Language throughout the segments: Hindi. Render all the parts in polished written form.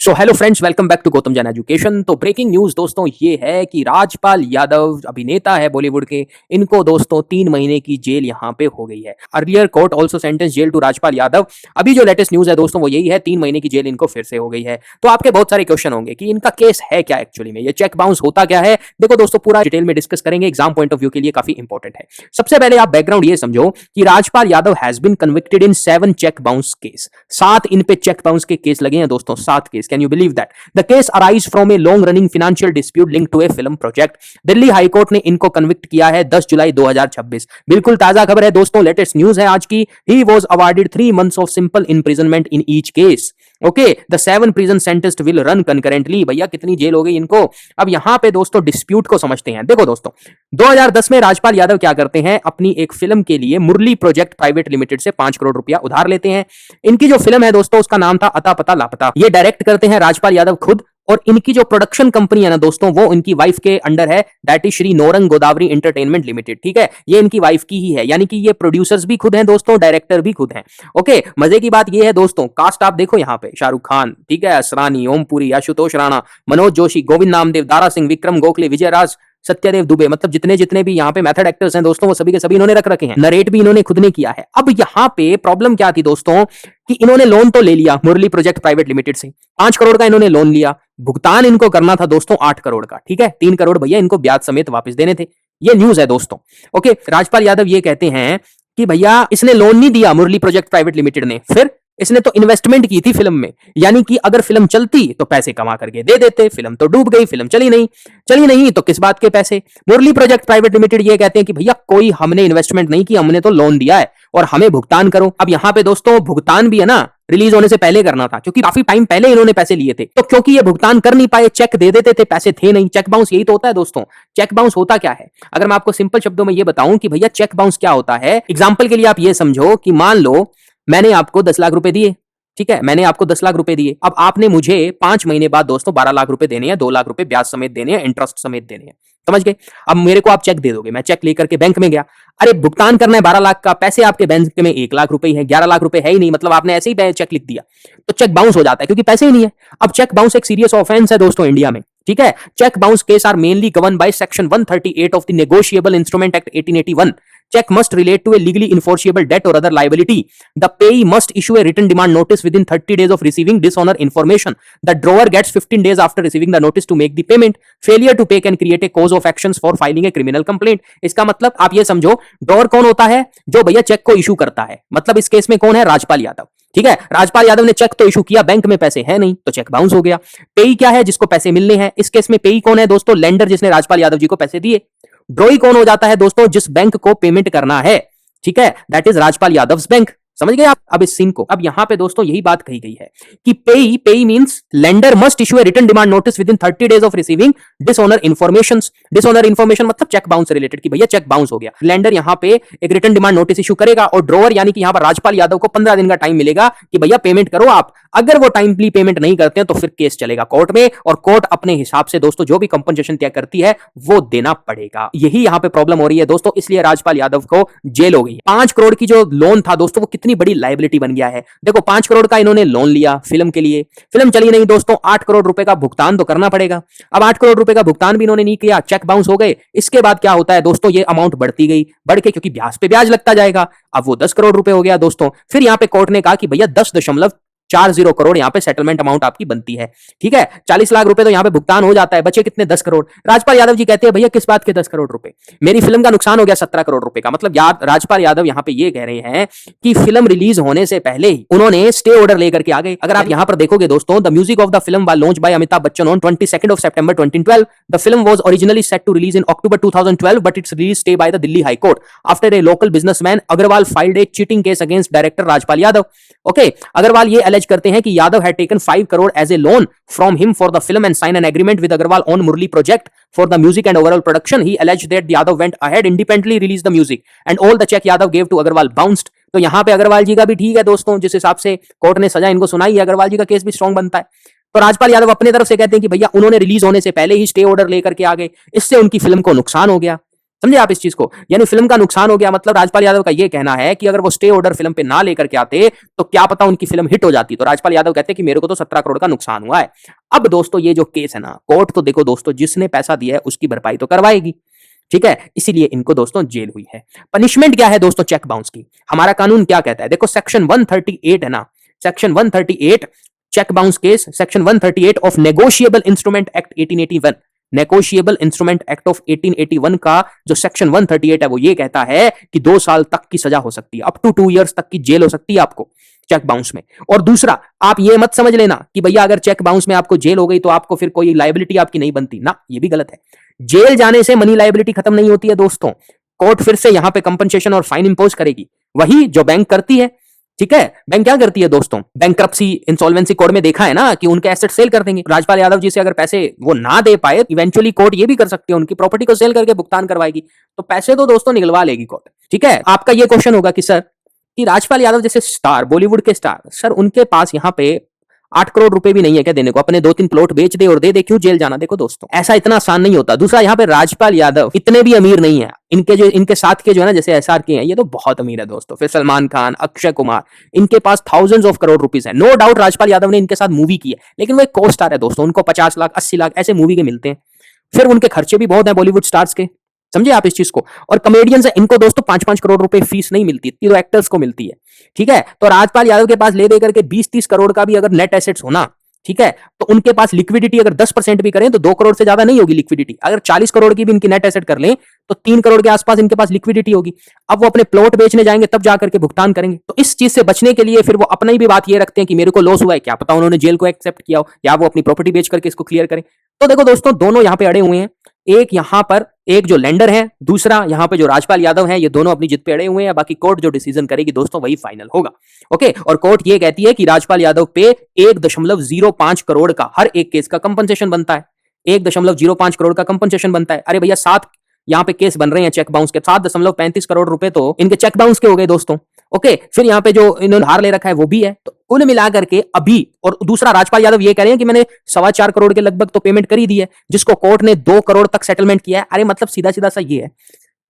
So hello friends, welcome back to Gautam Jain education. तो ब्रेकिंग न्यूज दोस्तों ये है कि राजपाल यादव अभिनेता है बॉलीवुड के, इनको दोस्तों 3 महीने की जेल यहाँ पे हो गई है। Earlier court also sentence jail to Rajpal Yadav. अभी जो लेटेस्ट न्यूज है दोस्तों वो यही है, 3 महीने की जेल इनको फिर से हो गई है। तो आपके बहुत सारे क्वेश्चन होंगे कि इनका केस है क्या, एक्चुअली में ये चेक बाउंस होता क्या है। देखो दोस्तों, पूरा डिटेल में डिस्कस करेंगे, एग्जाम पॉइंट ऑफ व्यू के लिए काफी इंपॉर्टेंट है। सबसे पहले आप बैकग्राउंड ये समझो कि Rajpal Yadav has been convicted in 7 check bounce case. 7 इन पे चेक बाउंस के केस लगे हैं दोस्तों, 7 case. Can you believe that? The case arise from a long running financial dispute linked to a film project. Delhi high court ने इनको कन्विक्ट किया है 10 जुलाई 2026। बिल्कुल ताजा खबर है दोस्तों, लेटेस्ट न्यूज है आज की। He was awarded 3 months of simple imprisonment in each case. Okay, the 7 prison sentences will run concurrently। भैया कितनी जेल हो गई इनको। अब यहाँ पे दोस्तों डिस्प्यूट को समझते हैं। देखो दोस्तों, 2010 में राजपाल यादव क्या करते हैं, अपनी एक फिल्म के लिए मुरली प्रोजेक्ट प्राइवेट लिमिटेड से 5 करोड़ रुपया उधार लेते हैं। इनकी जो फिल्म है दोस्तों उसका नाम था अता पता लापता। ये डायरेक्ट करते हैं राजपाल यादव खुद, और इनकी जो प्रोडक्शन कंपनी है ना दोस्तों वो इनकी वाइफ के अंडर है, that is Shri Naurang Godavari entertainment limited. ठीक है, ये इनकी वाइफ की ही है, यानी कि ये प्रोड्यूसर्स भी खुद हैं दोस्तों, डायरेक्टर भी खुद हैं। ओके, मजे की बात ये है दोस्तों, कास्ट आप देखो यहाँ पे, शाहरुख खान, ठीक है, असरानी, ओमपुरी, आशुतोष राणा, मनोज जोशी, गोविंद नामदेव, दारा सिंह, विक्रम गोखले, विजय राज, सत्यदेव दुबे, मतलब जितने जितने भी यहाँ पे मेथड एक्टर्स हैं दोस्तों वो सभी के सभी इन्होंने रख रखे हैं। नरेट भी इन्होंने खुद ने किया है। अब यहाँ पे प्रॉब्लम क्या थी दोस्तों कि इन्होंने लोन तो ले लिया मुरली प्रोजेक्ट प्राइवेट लिमिटेड से, 5 करोड़ का इन्होंने लोन लिया। भुगतान इनको करना था दोस्तों 8 करोड़ का। ठीक है, 3 करोड़ भैया इनको ब्याज समेत वापस देने थे। ये न्यूज है दोस्तों। ओके, राजपाल यादव ये कहते हैं कि भैया इसने लोन नहीं दिया मुरली प्रोजेक्ट प्राइवेट लिमिटेड ने, फिर इसने तो इन्वेस्टमेंट की थी फिल्म में, यानी कि अगर फिल्म चलती तो पैसे कमा करके दे देते। फिल्म तो डूब गई, फिल्म चली नहीं तो किस बात के पैसे। मुरली प्रोजेक्ट प्राइवेट लिमिटेड ये कहते हैं कि भैया कोई हमने इन्वेस्टमेंट नहीं की, हमने तो लोन दिया है और हमें भुगतान करो। अब यहाँ पे दोस्तों भुगतान भी है ना, रिलीज होने से पहले करना था, क्योंकि काफी टाइम पहले इन्होंने पैसे लिए थे। तो क्योंकि ये भुगतान कर नहीं पाए, चेक दे देते थे, पैसे थे नहीं। चेक बाउंस यही तो होता है दोस्तों। चेक बाउंस होता क्या है, अगर मैं आपको सिंपल शब्दों में ये बताऊं कि भैया चेक बाउंस क्या होता है, एग्जाम्पल के लिए आप ये समझो कि मान लो मैंने आपको 10 लाख रुपए दिए। ठीक है, मैंने आपको 10 लाख रुपए दिए, अब आपने मुझे 5 महीने बाद दोस्तों 12 लाख रुपए देने हैं, 2 लाख रुपए ब्याज समेत देने हैं, इंटरेस्ट समेत देने हैं। समझ गए? अब मेरे को आप चेक दे दोगे, मैं चेक लेकर के बैंक में गया, अरे भुगतान करना है 12 लाख का, पैसे आपके बैंक में 1 लाख रुपए है, 11 लाख रुपए है ही नहीं, मतलब आपने ऐसे ही चेक लिख दिया, तो चेक बाउंस हो जाता है क्योंकि पैसे ही नहीं है। अब चेक बाउंस एक सीरियस ऑफेंस है दोस्तों इंडिया में। ठीक है, check bounce case are mainly govern by section 138 of the negotiable instrument act 1881। Check must relate to a legally enforceable debt or other liability. The payee must issue a written demand notice within 30 days of receiving dishonor information. The drawer gets 15 days after receiving the notice to make the payment. Failure to pay can create a cause of actions for filing a criminal complaint. इसका मतलब आप ये समझो, ड्रॉवर कौन होता है, जो भैया चेक को इशू करता है। मतलब इस केस में कौन है, राजपाल यादव। ठीक है, राजपाल यादव ने चेक तो इशू किया, बैंक में पैसे है नहीं, तो चेक बाउंस हो गया। पेई क्या है, जिसको पैसे मिलने हैं। इस केस में पेई कौन है दोस्तों, लेंडर, जिसने राजपाल यादव जी को पैसे दिए। ड्रॉई कौन हो जाता है दोस्तों, जिस बैंक को पेमेंट करना है। ठीक है, that is Rajpal Yadav bank. समझ गए आप अब इस सीन को। अब यहां पे दोस्तों यही बात कही गई है कि payee means lender must issue a written demand notice within 30 days of receiving dishonour information. Dishonour information मतलब चेक बाउंस से रिलेटेड, कि भैया चेक बाउंस हो गया। लेंडर यहां पे एक रिटन डिमांड नोटिस इशू करेगा और ड्रॉवर यानी कि यहां पर राजपाल यादव को 15 दिन का टाइम मिलेगा कि भैया पेमेंट करो आप। अगर वो टाइमली पेमेंट नहीं करते हैं तो फिर केस चलेगा कोर्ट में, और कोर्ट अपने हिसाब से दोस्तों जो भी कंपनसेशन तय करती है वो देना पड़ेगा। यही यहां पे प्रॉब्लम हो रही है दोस्तों, इसलिए राजपाल यादव को जेल हो गई। 5 करोड़ की जो लोन था दोस्तों वो कितनी बड़ी लायबिलिटी बन गया है। देखो 5 करोड़ का इन्होंने लोन लिया फिल्म के लिए, फिल्म चली नहीं दोस्तों, 8 करोड़ रुपए का भुगतान तो करना पड़ेगा। अब 8 करोड़ रुपए का भुगतान भी इन्होंने नहीं किया, चेक बाउंस हो गए। इसके बाद क्या होता है दोस्तों, ये अमाउंट बढ़ती गई, बढ़ के क्योंकि ब्याज पे ब्याज लगता जाएगा, अब वो 10 करोड़ रुपए हो गया दोस्तों। फिर यहां पे कोर्ट ने कहा कि भैया 10.40 करोड़ यहाँ पे सेटलमेंट अमाउंट आपकी बनती है। ठीक है, 40 लाख रुपए तो यहाँ पे भुगतान हो जाता है, बचे कितने, 10 करोड़। राजपाल यादव जी कहते हैं भैया किस बात के 10 करोड़ रुपए, मेरी फिल्म का नुकसान हो गया 17 करोड़ रुपए का। मतलब याद राजपाल यादव यहाँ पे ये कह रहे हैं कि फिल्म रिलीज होने से पहले ही उन्होंने स्टे ऑर्डर लेकर के आ गए। अगर आप यहाँ पर देखोगे दोस्तों, the music of the film was launched by Amitabh Bachchan on 22 of September 2012. The film was originally set to release in October 2012, but its release stay by the Delhi High Court after a local businessman Agarwal filed a cheating case against director Rajpal Yadav. Okay, Agarwal ये एलेज करते हैं कि Yadav had taken 5 crore as a loan from him for the film and signed an agreement with Agarwal on Murli project for the music and overall production. He alleged that Yadav went ahead independently released the music and all the check Yadav gave to Agarwal bounced. तो यहाँ पे अग्रवाल जी का भी ठीक है दोस्तों, जिस हिसाब से कोर्ट ने सजा इनको सुनाई है, अग्रवाल जी का केस भी स्ट्रांग बनता है। तो राजपाल यादव अपने तरफ से कहते हैं कि भैया उन्होंने रिलीज होने से पहले ही स्टे ऑर्डर लेकर के आ गए, इससे उनकी फिल्म को नुकसान हो गया। समझे आप इस चीज को? यानी फिल्म का नुकसान हो गया, मतलब राजपाल यादव का ये कहना है कि अगर वो स्टे ऑर्डर फिल्म पे ना लेकर के आते तो क्या पता उनकी फिल्म हिट हो जाती। तो राजपाल यादव कहते हैं कि मेरे को तो 17 करोड़ का नुकसान हुआ है। अब दोस्तों ये जो केस है ना, कोर्ट तो देखो दोस्तों, जिसने पैसा दिया है उसकी भरपाई तो करवाएगी, ठीक है, इसीलिए इनको दोस्तों जेल हुई है। पनिशमेंट क्या है दोस्तों चेक बाउंस की? हमारा कानून क्या कहता है? देखो सेक्शन 138 है ना, section 138 check bounce case, section 138 of negotiable instrument act 1881, negotiable instrument act of 1881 का जो सेक्शन 138 है वो ये कहता है कि 2 साल तक की सजा हो सकती है, अप टू 2 इयर्स तक की जेल हो सकती है आपको चेक बाउंस में। और दूसरा, आप ये मत समझ लेना कि भैया अगर चेक बाउंस में आपको जेल हो गई तो आपको फिर कोई लायबिलिटी आपकी नहीं बनती ना, ये भी गलत है। जेल जाने से मनी लायबिलिटी खत्म नहीं होती है दोस्तों, कोर्ट फिर से यहां पे कंपनसेशन और फाइन इंपोज करेगी, वही जो बैंक करती है, ठीक है। बैंक क्या करती है दोस्तों? बैंक्रप्सी इंसॉल्वेंसी कोड में देखा है ना कि उनके एसेट सेल कर देंगे। राजपाल यादव जी से अगर पैसे वो ना दे पाए, इवेंचुअली कोर्ट ये भी कर सकती है, उनकी प्रॉपर्टी को सेल करके भुगतान करवाएगी, तो पैसे तो दोस्तों निकलवा लेगी कोर्ट, ठीक है। आपका ये क्वेश्चन होगा कि सर, कि राजपाल यादव जैसे स्टार, बॉलीवुड के स्टार, सर उनके पास यहाँ पे 8 करोड़ रुपए भी नहीं है क्या देने को? अपने 2-3 प्लॉट बेच दे और दे दे, क्यों जेल जाना? देखो दोस्तों, ऐसा इतना आसान नहीं होता। दूसरा, यहाँ पे राजपाल यादव इतने भी अमीर नहीं है, इनके साथ के जो है ना, जैसे एसआर के हैं, ये तो बहुत अमीर है दोस्तों। फिर सलमान खान, अक्षय कुमार, इनके पास थाउजेंड्स ऑफ करोड़ रुपीज है। नो डाउट राजपाल यादव ने इनके साथ मूवी की है, लेकिन वो एक को स्टार है दोस्तों, उनको 50 लाख 80 लाख ऐसे मूवी के मिलते हैं। फिर उनके खर्चे भी बहुत है बॉलीवुड स्टार्स के, समझे आप इस चीज को। और कॉमेडियंस है, इनको दोस्तों 5-5 करोड़ रुपए फीस नहीं मिलती, इतनी तो एक्टर्स को मिलती है, ठीक है। तो राजपाल यादव के पास ले दे करके 20-30 करोड़ का भी अगर नेट एसेट्स होना, ठीक है, तो उनके पास लिक्विडिटी अगर 10% भी करें तो 2 करोड़ से ज्यादा नहीं होगी लिक्विडिटी। अगर 40 करोड़ की भी इनकी नेट एसेट कर लें तो 3 करोड़ के आसपास इनके पास लिक्विडिटी होगी। अब वो अपने प्लॉट बेचने जाएंगे तब जाकर के भुगतान करेंगे। तो इस चीज से बचने के लिए फिर वो अपना ही भी बात ये रखते हैं कि मेरे को लॉस हुआ है, क्या पता उन्होंने जेल को एक्सेप्ट किया हो या वो अपनी प्रॉपर्टी बेच करके इसको क्लियर करें। तो देखो दोस्तों, दोनों यहां पे अड़े हुए हैं, एक यहां पर एक जो लेंडर है, दूसरा यहां पे जो राजपाल यादव है, ये दोनों अपनी जिद पे अड़े हुए हैं। बाकी कोर्ट जो डिसीजन करेगी दोस्तों वही फाइनल होगा, ओके। और कोर्ट ये कहती है कि राजपाल यादव पे 1.05 करोड़ का हर एक केस का कंपनसेशन बनता है, 1.05 करोड़ का कंपनसेशन बनता है। अरे भैया, 7 यहाँ पे केस बन रहे हैं चेक बाउंस के, 7.35 करोड़ रुपए तो इनके चेक बाउंस के हो गए दोस्तों, ओके। फिर यहाँ पे जो इन्होंने हार ले रखा है वो भी है, तो कुल मिलाकर के अभी, और दूसरा राजपाल यादव ये कह रहे हैं कि मैंने 4.25 करोड़ के लगभग तो पेमेंट कर ही दी है, जिसको कोर्ट ने 2 करोड़ तक सेटलमेंट किया है। अरे मतलब सीधा सीधा सा ये है,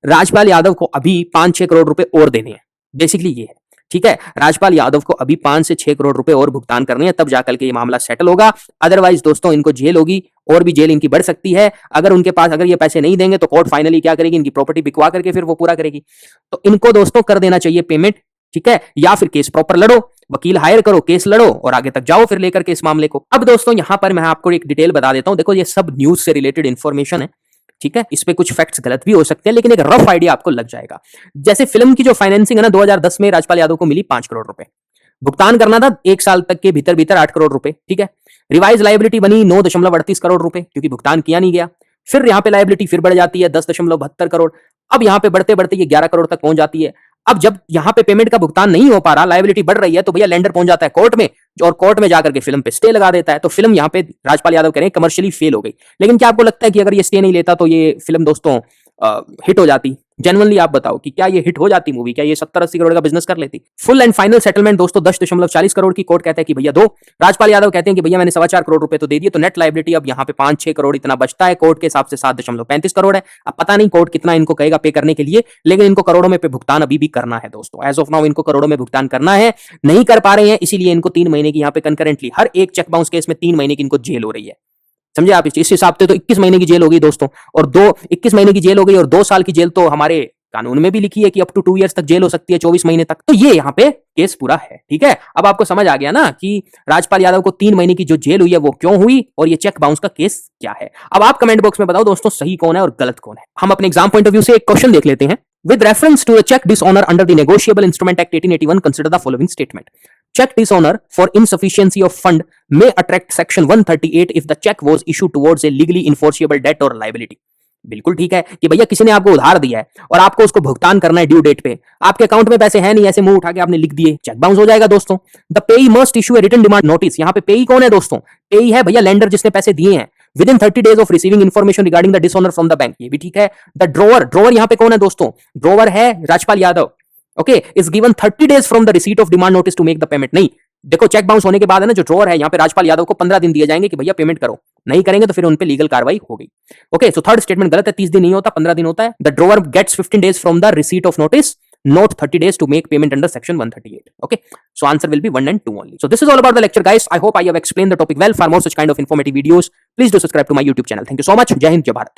राजपाल यादव को अभी 5-6 करोड़ रुपए और देने हैं, बेसिकली ये है, ठीक है। राजपाल यादव को अभी 5 से 6 करोड़ रुपए और भुगतान करने हैं, तब जाकर के ये मामला सेटल होगा। अदरवाइज दोस्तों इनको जेल होगी, और भी जेल इनकी बढ़ सकती है। अगर उनके पास अगर ये पैसे नहीं देंगे तो कोर्ट फाइनली क्या करेगी, इनकी प्रॉपर्टी बिकवा करके फिर वो पूरा करेगी। तो इनको दोस्तों कर देना चाहिए पेमेंट, ठीक है, या फिर केस प्रॉपर लड़ो, वकील हायर करो, केस लड़ो और आगे तक जाओ फिर लेकर के इस मामले को। अब दोस्तों यहां पर मैं आपको एक डिटेल बता देता हूं, देखो ये सब न्यूज से रिलेटेड इंफॉर्मेशन है, ठीक है, इस पे कुछ फैक्ट्स गलत भी हो सकते हैं, लेकिन एक रफ आइडिया आपको लग जाएगा। जैसे फिल्म की जो फाइनेंसिंग है ना, 2010 में राजपाल यादव को मिली 5 करोड़ रुपए, भुगतान करना था 1 साल तक के भीतर भीतर 8 करोड़ रुपए, ठीक है। रिवाइज लायबिलिटी बनी 9.38 करोड़ रुपए, क्योंकि भुगतान किया नहीं गया। फिर यहां पे लायबिलिटी फिर बढ़ जाती है 10.72 करोड़, अब यहां पे बढ़ते बढ़ते ये 11 करोड़ तक पहुंच जाती है। अब जब यहां पे पेमेंट का भुगतान नहीं हो पा रहा, लायबिलिटी बढ़ रही है, तो भैया लेंडर पहुंच जाता है कोर्ट में, और कोर्ट में जाकर के फिल्म पे स्टे लगा देता है। तो फिल्म यहां पे राजपाल यादव कह रहे हैं कमर्शियली फेल हो गई। लेकिन क्या आपको लगता है कि अगर ये स्टे नहीं लेता तो ये फिल्म दोस्तों हिट हो जाती? जेन्युइनली आप बताओ कि क्या ये हिट हो जाती मूवी? क्या ये 70-80 करोड़ का बिजनेस कर लेती? फुल एंड फाइनल सेटलमेंट दोस्तों 10.40 करोड़ की कोर्ट कहता है कि भैया दो। राजपाल यादव कहते हैं कि भैया मैंने 4.25 करोड़ रुपए तो दे दिए, तो नेट लायबिलिटी अब यहाँ पे 5-6 करोड़ इतना बचता है। कोर्ट के हिसाब से 7.35 करोड़ है। अब पता नहीं कोर्ट कितना इनको कहेगा पे करने के लिए, लेकिन इनको करोड़ों में पे भुगतान अभी भी करना है दोस्तों। एज ऑफ नाउ इनको करोड़ों में भुगतान करना है, नहीं कर पा रहे हैं, इसीलिए इनको 3 महीने की यहाँ पे कंकरेंटली हर एक चेक बाउंस केस में 3 महीने की इनको जेल हो रही है। समझे आप? इस हिसाब से तो 21 महीने की जेल हो गई दोस्तों, और 21 महीने की जेल हो गई, और 2 साल की जेल तो हमारे कानून में भी लिखी है कि अप टू 2 इयर्स तक जेल हो सकती है, 24 महीने तक। तो ये यहाँ पे केस पूरा है, ठीक है। अब आपको समझ आ गया ना कि राजपाल यादव को 3 महीने की जो जेल हुई है वो क्यों हुई, और ये चेक बाउंस का केस क्या है। अब आप कमेंट बॉक्स में बताओ दोस्तों सही कौन है और गलत कौन है। हम अपने एग्जाम पॉइंट ऑफ व्यू से एक क्वेश्चन देख लेते हैं। With reference to a check dishonor under the Negotiable Instrument Act 1881, consider the following statement. Check dishonor for insufficiency of fund may attract section 138 if the check was issued towards a legally enforceable debt or liability. बिल्कुल ठीक है कि भैया किसी ने आपको उधार दिया है और आपको उसको भुगतान करना है ड्यू डेट पे, आपके अकाउंट में पैसे हैं नहीं, ऐसे मुंह उठा के आपने लिख दिए, चेक बाउंस हो जाएगा दोस्तों। The payee must issue a written demand notice. यहाँ पे पेई कौन है दोस्तों? पेई है भैया लेंडर जिसने पैसे दिए हैं। Within 30 days of receiving information regarding the dishonor from the bank, ये भी ठीक है। द ड्रोवर यहाँ पे कौन है दोस्तों? ड्रोवर है Rajpal Yadav, okay, is given 30 days from the receipt of demand notice to make the payment। नहीं, देखो चेक बाउंस होने के बाद है ना जो ड्रॉवर है यहाँ पे राजपाल यादव को 15 दिन दिए जाएंगे कि भैया पेमेंट करो, नहीं करेंगे तो फिर उन पे लीगल कार्रवाई होगी। ओके, सो थर्ड स्टेटमेंट गलत है, 30 दिन नहीं होता 15 दिन होता है। The drawer gets 15 days from the receipt of notice, not 30 days to make payment under section 138. Okay, so answer will be 1 and 2 only. So this is all about the lecture, guys. I hope I have explained the topic well. For more such kind of informative videos, please do subscribe to my YouTube channel. Thank you so much. Jai Hind, Jai Bharat.